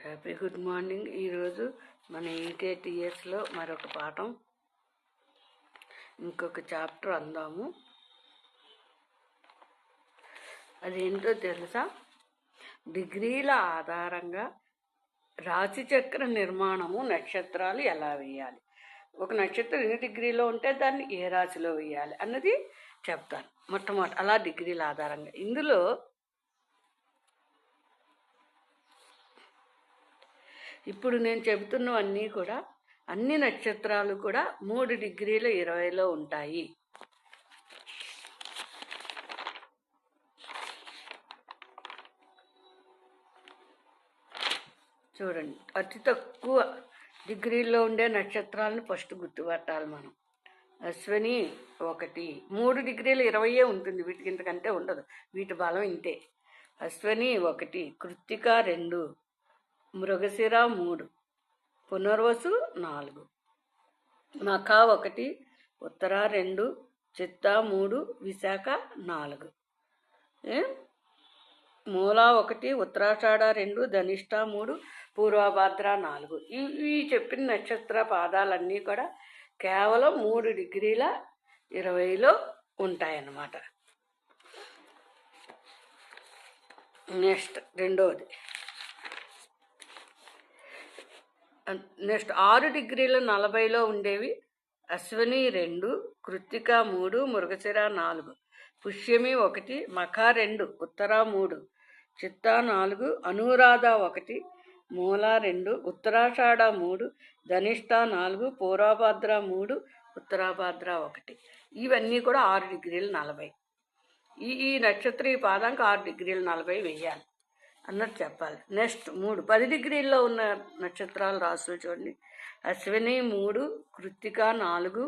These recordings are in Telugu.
Happy good morning. ఈరోజు మన ఈకేటీఎస్లో మరొక పాఠం, ఇంకొక చాప్టర్ అందాము. అదేంటో తెలుసా? డిగ్రీల ఆధారంగా రాశిచక్ర నిర్మాణము, నక్షత్రాలు ఎలా వేయాలి, ఒక నక్షత్రం ఎన్ని డిగ్రీలో ఉంటే దాన్ని ఏ రాశిలో వేయాలి అన్నది చెప్తాను. మొట్టమొదటి అలా డిగ్రీల ఆధారంగా ఇందులో ఇప్పుడు నేను చెబుతున్నవన్నీ కూడా అన్ని నక్షత్రాలు కూడా 3 డిగ్రీల 20లో ఉంటాయి. చూడండి, అతి తక్కువ డిగ్రీల్లో ఉండే నక్షత్రాలను ఫస్ట్ గుర్తుపట్టాలి మనం. అశ్విని 1, 3 డిగ్రీల 20 ఉంటుంది, వీటికి ఇంతకంటే ఉండదు, వీటి బలం ఇంతే. అశ్విని 1, కృత్తిక 2, మృగశిర 3, పునర్వసు 4, మఖ 1, ఉత్తర 2, చిత్త 3, విశాఖ 4, మూల 1, ఉత్తరాషాఢ 2, ధనిష్ట 3, పూర్వభాద్ర 4. ఈ చెప్పిన నక్షత్ర పాదాలన్నీ కూడా కేవలం 3 డిగ్రీల 20లో ఉంటాయన్నమాట. నెక్స్ట్ రెండవది, నెక్స్ట్ 6 డిగ్రీల 40లో ఉండేవి అశ్విని 2, కృత్తిక 3, మృగశిర 4, పుష్యమి 1, మఖ 2, ఉత్తర 3, చిత్త 4, అనురాధ 1, మూల 2, ఉత్తరాషాఢ 3, ధనిష్ట 4, పూర్వభాద్ర 3, ఉత్తరాభాద్ర 1. ఇవన్నీ కూడా 6 డిగ్రీల 40. ఈ నక్షత్ర ఈ పాదానికి 6 డిగ్రీల 40 వేయాలి అన్నట్టు చెప్పాలి. నెక్స్ట్ 10 డిగ్రీల్లో ఉన్న నక్షత్రాలు రాసు చూడండి. అశ్విని 3, కృత్తిక 4,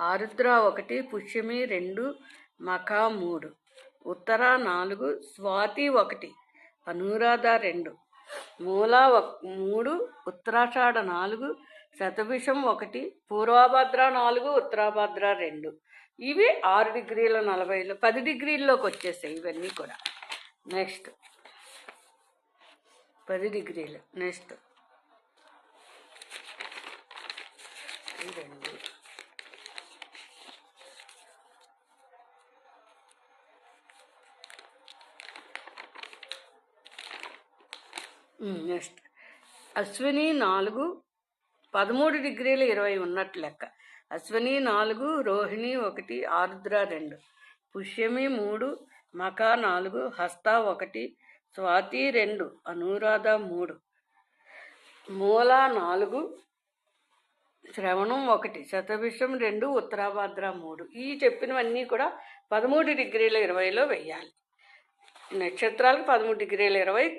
ఆరుద్ర 1, పుష్యమి 2, మఖ 3, ఉత్తర 4, స్వాతి 1, అనురాధ 2, మూల 3, ఉత్తరాషాఢ 4, శతభిషం 1, పూర్వభాద్ర 4, ఉత్తరాభాద్ర 2. ఇవి 6 డిగ్రీల 40లో 10 డిగ్రీల్లోకి వచ్చేసాయి ఇవన్నీ కూడా. నెక్స్ట్ 10 డిగ్రీలు. నెక్స్ట్ 2, నెక్స్ట్ అశ్విని 4, 13 డిగ్రీల 20 ఉన్నట్టు లెక్క. అశ్విని 4, రోహిణి 1, ఆరుద్ర 2, పుష్యమి 3, మఖ 4, హస్త 1, స్వాతి 2, అనురాధ 3, మూల 4, శ్రవణం 1, శతభిషం 2, ఉత్తరాభాద్ర 3. ఈ చెప్పినవన్నీ కూడా 13 డిగ్రీల 20లో వేయాలి. నక్షత్రాలకు 13 డిగ్రీల 20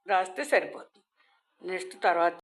రాస్తే సరిపోతుంది. నెక్స్ట్ తర్వాత